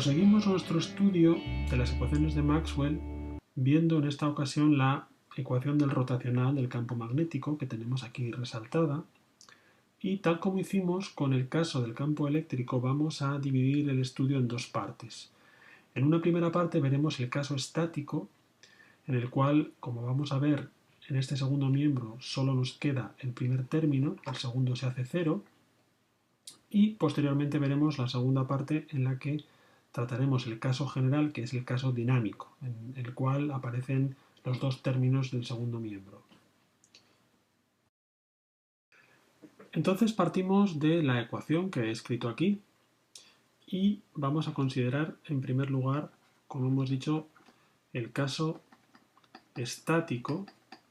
Proseguimos nuestro estudio de las ecuaciones de Maxwell viendo en esta ocasión la ecuación del rotacional del campo magnético que tenemos aquí resaltada, y tal como hicimos con el caso del campo eléctrico vamos a dividir el estudio en dos partes. En una primera parte veremos el caso estático, en el cual, como vamos a ver en este segundo miembro, solo nos queda el primer término, el segundo se hace cero, y posteriormente veremos la segunda parte en la que trataremos el caso general, que es el caso dinámico, en el cual aparecen los dos términos del segundo miembro. Entonces partimos de la ecuación que he escrito aquí y vamos a considerar en primer lugar, como hemos dicho, el caso estático,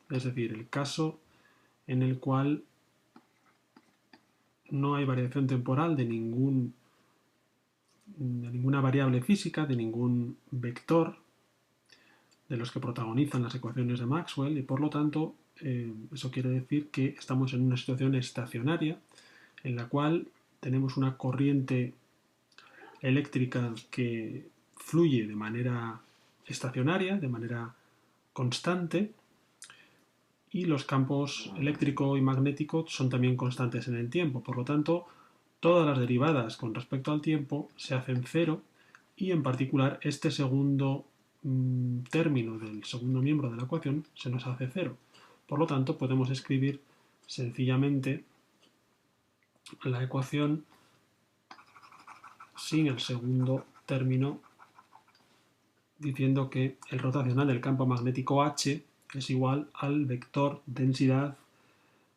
es decir, el caso en el cual no hay variación temporal de ninguna variable física, de ningún vector de los que protagonizan las ecuaciones de Maxwell, y por lo tanto eso quiere decir que estamos en una situación estacionaria en la cual tenemos una corriente eléctrica que fluye de manera estacionaria, de manera constante, y los campos eléctrico y magnético son también constantes en el tiempo. Por lo tanto, todas las derivadas con respecto al tiempo se hacen cero, y en particular este segundo término del segundo miembro de la ecuación se nos hace cero. Por lo tanto, podemos escribir sencillamente la ecuación sin el segundo término, diciendo que el rotacional del campo magnético H es igual al vector densidad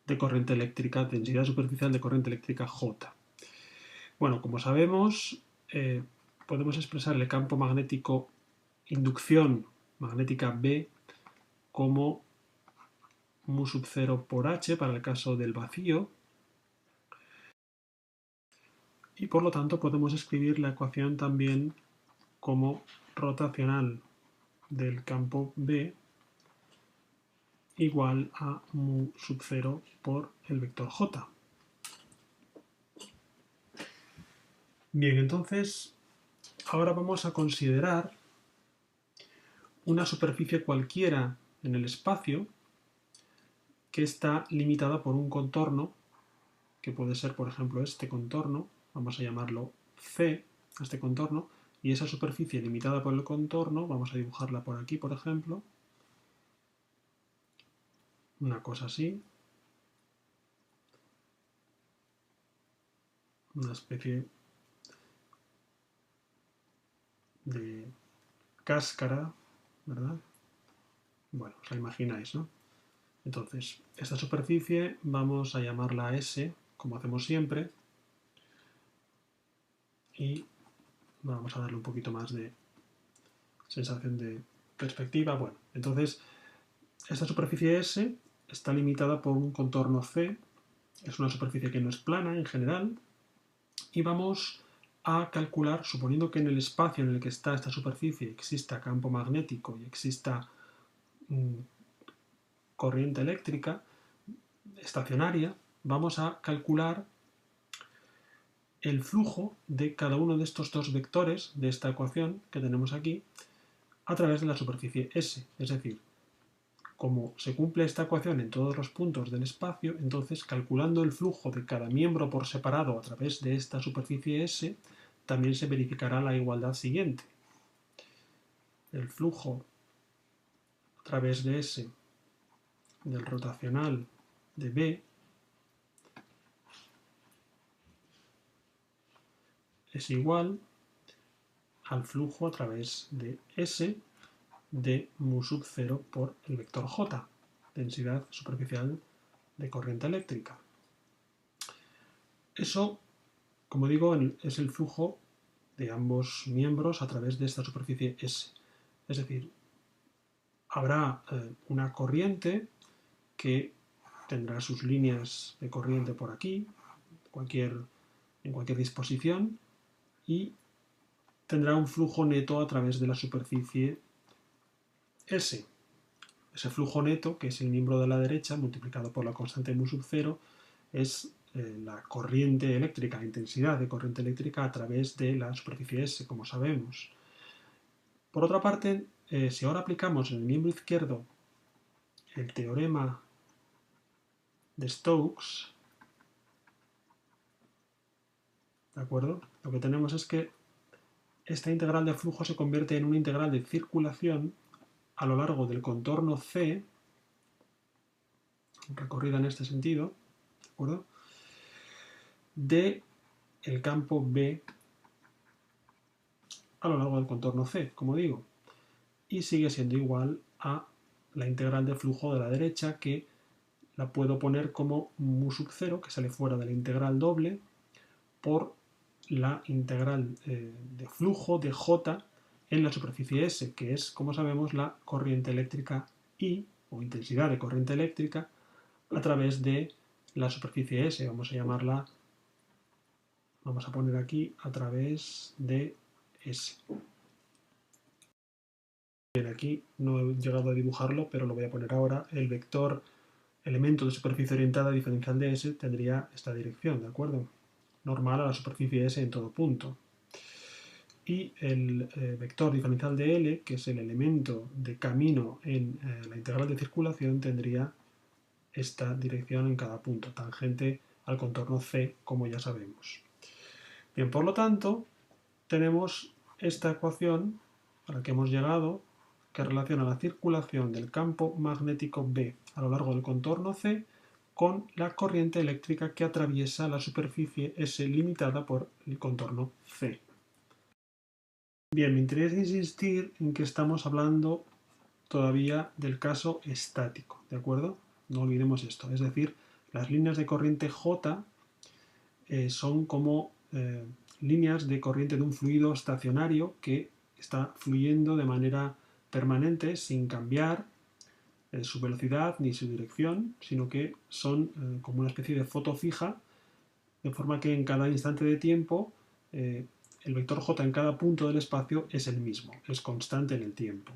de corriente eléctrica, densidad superficial de corriente eléctrica J. Bueno, como sabemos, podemos expresar el campo magnético inducción magnética B como mu sub 0 por H para el caso del vacío, y por lo tanto podemos escribir la ecuación también como rotacional del campo B igual a mu sub 0 por el vector J. Bien, entonces ahora vamos a considerar una superficie cualquiera en el espacio que está limitada por un contorno, que puede ser, por ejemplo, este contorno, vamos a llamarlo C, este contorno, y esa superficie limitada por el contorno, vamos a dibujarla por aquí, por ejemplo, una cosa así, una especie de cáscara, ¿verdad? Bueno, os la imagináis, ¿no? Entonces, esta superficie vamos a llamarla S, como hacemos siempre, y vamos a darle un poquito más de sensación de perspectiva. Bueno, entonces, esta superficie S está limitada por un contorno C, es una superficie que no es plana en general, y vamos a calcular, suponiendo que en el espacio en el que está esta superficie exista campo magnético y exista corriente eléctrica estacionaria, vamos a calcular el flujo de cada uno de estos dos vectores de esta ecuación que tenemos aquí a través de la superficie S. Es decir, como se cumple esta ecuación en todos los puntos del espacio, entonces calculando el flujo de cada miembro por separado a través de esta superficie S, también se verificará la igualdad siguiente. El flujo a través de S del rotacional de B es igual al flujo a través de S de mu sub 0 por el vector J, densidad superficial de corriente eléctrica. Eso, como digo, es el flujo de ambos miembros a través de esta superficie S. Es decir, habrá una corriente que tendrá sus líneas de corriente por aquí, en cualquier disposición, y tendrá un flujo neto a través de la superficie S. Ese flujo neto, que es el miembro de la derecha multiplicado por la constante mu sub 0, es la corriente eléctrica, la intensidad de corriente eléctrica a través de la superficie S, como sabemos. Por otra parte, si ahora aplicamos en el miembro izquierdo el teorema de Stokes, ¿de acuerdo? Lo que tenemos es que esta integral de flujo se convierte en una integral de circulación a lo largo del contorno C, recorrida en este sentido, ¿de acuerdo? De el campo B a lo largo del contorno C, como digo, y sigue siendo igual a la integral de flujo de la derecha, que la puedo poner como mu sub 0, que sale fuera de la integral doble, por la integral de flujo de J en la superficie S, que es, como sabemos, la corriente eléctrica I, o intensidad de corriente eléctrica, a través de la superficie S. Vamos a llamarla, vamos a poner aquí, a través de S. Bien, aquí no he llegado a dibujarlo, pero lo voy a poner ahora. El vector elemento de superficie orientada diferencial de S tendría esta dirección, ¿de acuerdo? Normal a la superficie S en todo punto. Y el vector diferencial de L, que es el elemento de camino en la integral de circulación, tendría esta dirección en cada punto, tangente al contorno C, como ya sabemos. Bien, por lo tanto, tenemos esta ecuación a la que hemos llegado, que relaciona la circulación del campo magnético B a lo largo del contorno C con la corriente eléctrica que atraviesa la superficie S limitada por el contorno C. Bien, me interesa insistir en que estamos hablando todavía del caso estático, ¿de acuerdo? No olvidemos esto, es decir, las líneas de corriente J son como líneas de corriente de un fluido estacionario que está fluyendo de manera permanente sin cambiar su velocidad ni su dirección, sino que son como una especie de foto fija, de forma que en cada instante de tiempo el vector J en cada punto del espacio es el mismo, es constante en el tiempo.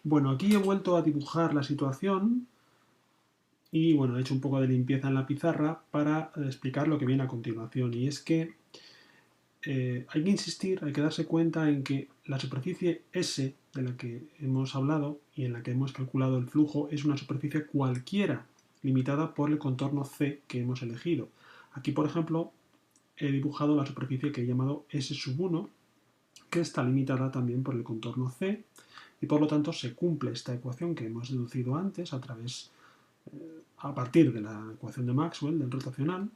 Bueno, aquí he vuelto a dibujar la situación y bueno, he hecho un poco de limpieza en la pizarra para explicar lo que viene a continuación, y es que hay que insistir, hay que darse cuenta en que la superficie S de la que hemos hablado y en la que hemos calculado el flujo es una superficie cualquiera, limitada por el contorno C que hemos elegido. Aquí, por ejemplo, he dibujado la superficie que he llamado S1, que está limitada también por el contorno C, y por lo tanto se cumple esta ecuación que hemos deducido antes a partir de la ecuación de Maxwell, del rotacional.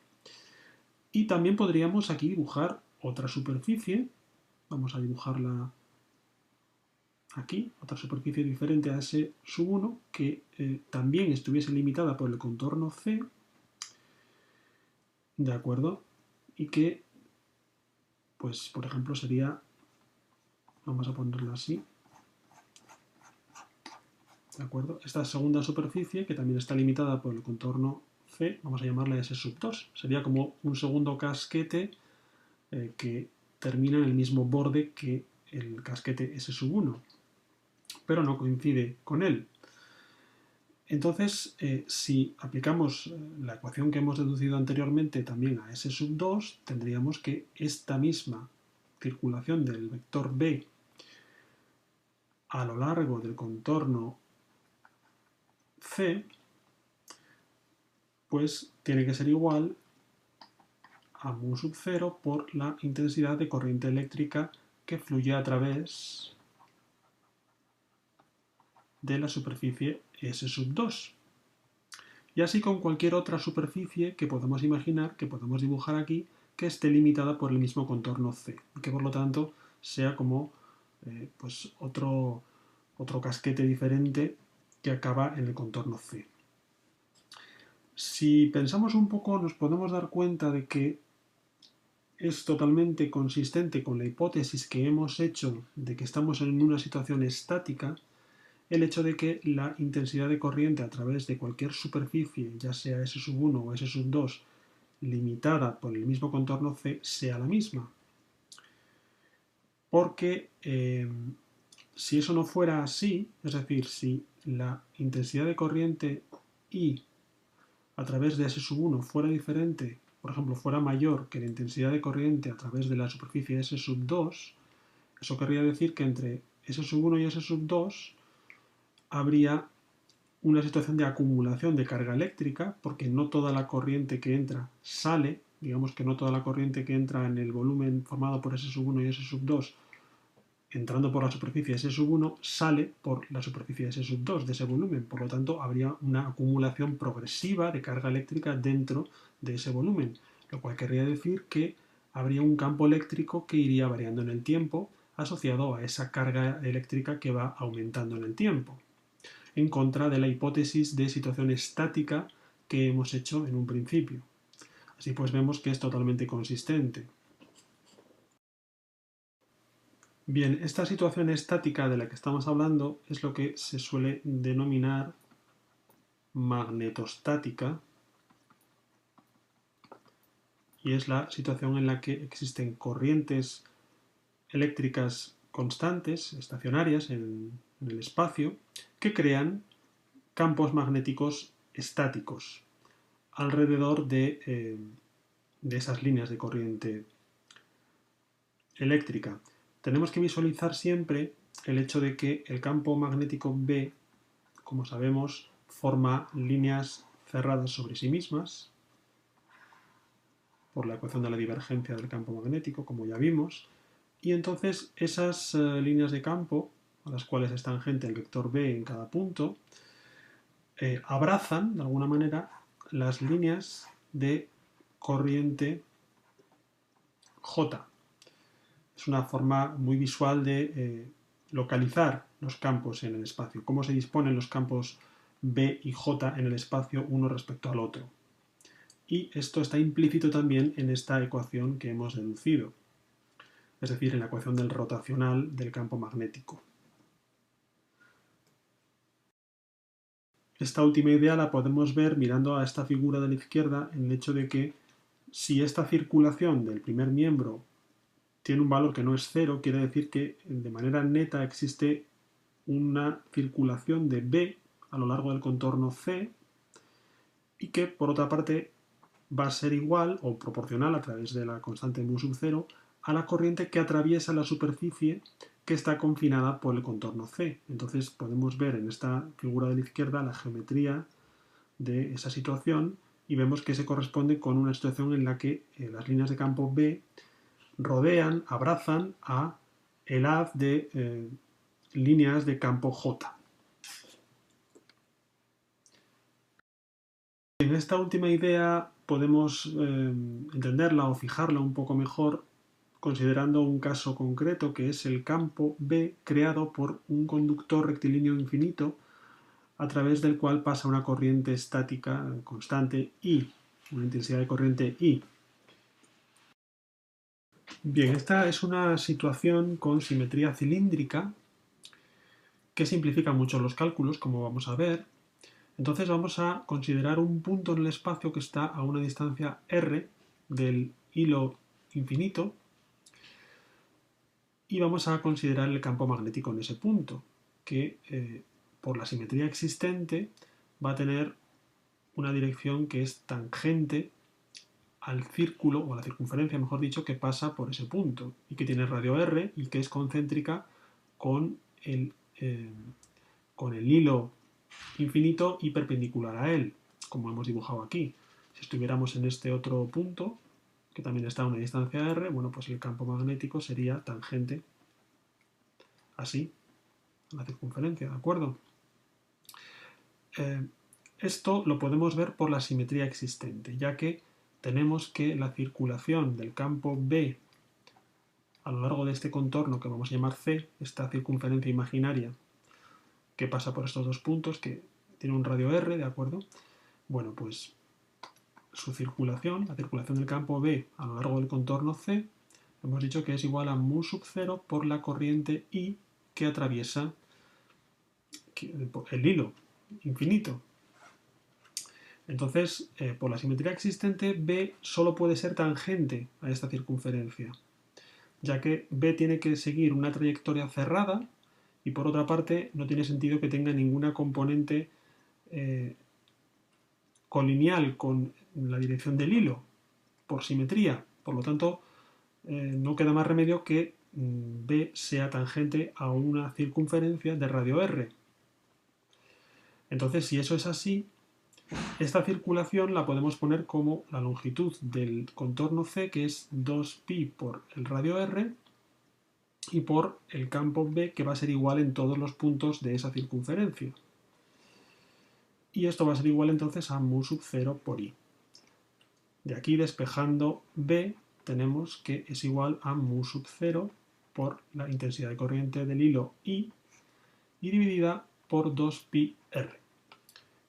Y también podríamos aquí dibujar otra superficie. Vamos a dibujarla aquí, otra superficie diferente a S1, que también estuviese limitada por el contorno C, ¿de acuerdo? Y que, pues, por ejemplo, sería, vamos a ponerla así, ¿de acuerdo? Esta segunda superficie, que también está limitada por el contorno C, vamos a llamarla S2. Sería como un segundo casquete que termina en el mismo borde que el casquete S1, pero no coincide con él. Entonces, si aplicamos la ecuación que hemos deducido anteriormente también a S2, tendríamos que esta misma circulación del vector B a lo largo del contorno C, pues tiene que ser igual a mu sub 0 por la intensidad de corriente eléctrica que fluye a través de la superficie S2. Y así con cualquier otra superficie que podamos imaginar, que podamos dibujar aquí, que esté limitada por el mismo contorno C, y que por lo tanto sea como pues otro casquete diferente que acaba en el contorno C. Si pensamos un poco, nos podemos dar cuenta de que es totalmente consistente con la hipótesis que hemos hecho de que estamos en una situación estática el hecho de que la intensidad de corriente a través de cualquier superficie, ya sea S1 o S2, limitada por el mismo contorno C, sea la misma. Porque si eso no fuera así, es decir, si la intensidad de corriente I a través de S sub 1 fuera diferente, por ejemplo, fuera mayor que la intensidad de corriente a través de la superficie S sub 2, eso querría decir que entre S sub 1 y S sub 2 habría una situación de acumulación de carga eléctrica, porque no toda la corriente que entra sale, digamos que no toda la corriente que entra en el volumen formado por S sub 1 y S sub 2 entrando por la superficie S sub 1 sale por la superficie S sub 2 de ese volumen. Por lo tanto, habría una acumulación progresiva de carga eléctrica dentro de ese volumen, lo cual querría decir que habría un campo eléctrico que iría variando en el tiempo asociado a esa carga eléctrica que va aumentando en el tiempo, en contra de la hipótesis de situación estática que hemos hecho en un principio. Así pues vemos que es totalmente consistente. Bien, esta situación estática de la que estamos hablando es lo que se suele denominar magnetostática y es la situación en la que existen corrientes eléctricas constantes, estacionarias en el espacio, que crean campos magnéticos estáticos alrededor de esas líneas de corriente eléctrica. Tenemos que visualizar siempre el hecho de que el campo magnético B, como sabemos, forma líneas cerradas sobre sí mismas por la ecuación de la divergencia del campo magnético, como ya vimos, y entonces esas líneas de campo, a las cuales es tangente el vector B en cada punto, abrazan, de alguna manera, las líneas de corriente J. Es una forma muy visual de localizar los campos en el espacio, cómo se disponen los campos B y J en el espacio uno respecto al otro. Y esto está implícito también en esta ecuación que hemos deducido, es decir, en la ecuación del rotacional del campo magnético. Esta última idea la podemos ver mirando a esta figura de la izquierda en el hecho de que si esta circulación del primer miembro tiene un valor que no es cero, quiere decir que de manera neta existe una circulación de B a lo largo del contorno C y que por otra parte va a ser igual o proporcional a través de la constante mu sub 0 a la corriente que atraviesa la superficie que está confinada por el contorno C. Entonces podemos ver en esta figura de la izquierda la geometría de esa situación y vemos que se corresponde con una situación en la que las líneas de campo B rodean, abrazan a el haz de líneas de campo J. En esta última idea podemos entenderla o fijarla un poco mejor considerando un caso concreto que es el campo B creado por un conductor rectilíneo infinito a través del cual pasa una corriente estática constante I, una intensidad de corriente I. Bien, esta es una situación con simetría cilíndrica que simplifica mucho los cálculos, como vamos a ver. Entonces vamos a considerar un punto en el espacio que está a una distancia r del hilo infinito y vamos a considerar el campo magnético en ese punto, que por la simetría existente va a tener una dirección que es tangente al círculo, o a la circunferencia, mejor dicho, que pasa por ese punto y que tiene radio r y que es concéntrica con el hilo infinito y perpendicular a él, como hemos dibujado aquí. Si estuviéramos en este otro punto, que también está a una distancia r, bueno, pues el campo magnético sería tangente así a la circunferencia, ¿de acuerdo? Esto lo podemos ver por la simetría existente, ya que tenemos que la circulación del campo B a lo largo de este contorno que vamos a llamar C, esta circunferencia imaginaria que pasa por estos dos puntos, que tiene un radio r, ¿de acuerdo? Bueno, pues su circulación, la circulación del campo B a lo largo del contorno C, hemos dicho que es igual a mu sub 0 por la corriente I que atraviesa el hilo infinito. Entonces, por la simetría existente, B solo puede ser tangente a esta circunferencia, ya que B tiene que seguir una trayectoria cerrada y por otra parte no tiene sentido que tenga ninguna componente colineal con la dirección del hilo por simetría. Por lo tanto, no queda más remedio que B sea tangente a una circunferencia de radio r. Entonces, si eso es así, esta circulación la podemos poner como la longitud del contorno C, que es 2pi por el radio r, y por el campo B, que va a ser igual en todos los puntos de esa circunferencia. Y esto va a ser igual entonces a mu sub 0 por i. De aquí, despejando B, tenemos que es igual a mu sub 0 por la intensidad de corriente del hilo I y dividida por 2pi r,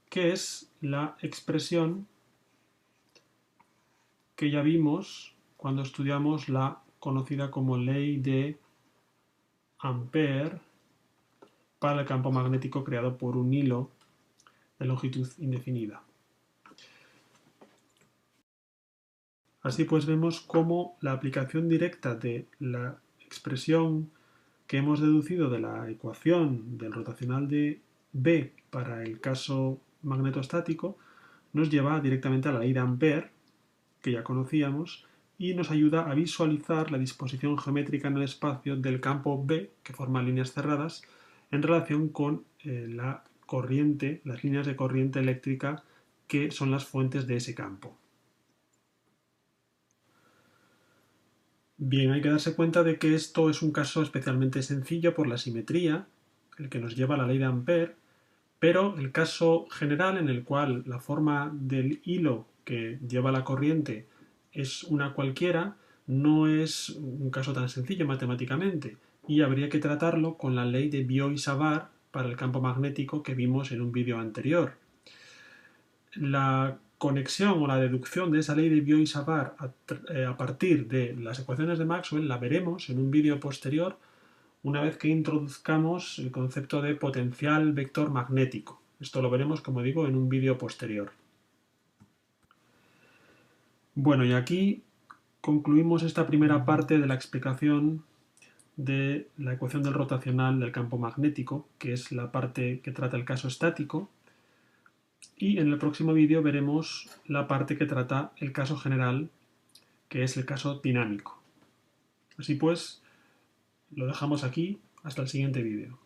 que es la expresión que ya vimos cuando estudiamos la conocida como ley de Ampère para el campo magnético creado por un hilo de longitud indefinida. Así pues vemos cómo la aplicación directa de la expresión que hemos deducido de la ecuación del rotacional de B para el caso magnetostático nos lleva directamente a la ley de Ampère, que ya conocíamos, y nos ayuda a visualizar la disposición geométrica en el espacio del campo B, que forma líneas cerradas, en relación con la corriente, las líneas de corriente eléctrica que son las fuentes de ese campo. Bien, hay que darse cuenta de que esto es un caso especialmente sencillo por la simetría, el que nos lleva a la ley de Ampère, pero el caso general en el cual la forma del hilo que lleva la corriente es una cualquiera, no es un caso tan sencillo matemáticamente y habría que tratarlo con la ley de Biot y Savart para el campo magnético que vimos en un vídeo anterior. La conexión o la deducción de esa ley de Biot y Savart a partir de las ecuaciones de Maxwell la veremos en un vídeo posterior una vez que introduzcamos el concepto de potencial vector magnético. Esto lo veremos, como digo, en un vídeo posterior. Bueno, y aquí concluimos esta primera parte de la explicación de la ecuación del rotacional del campo magnético, que es la parte que trata el caso estático, y en el próximo vídeo veremos la parte que trata el caso general, que es el caso dinámico. Así pues, lo dejamos aquí, hasta el siguiente vídeo.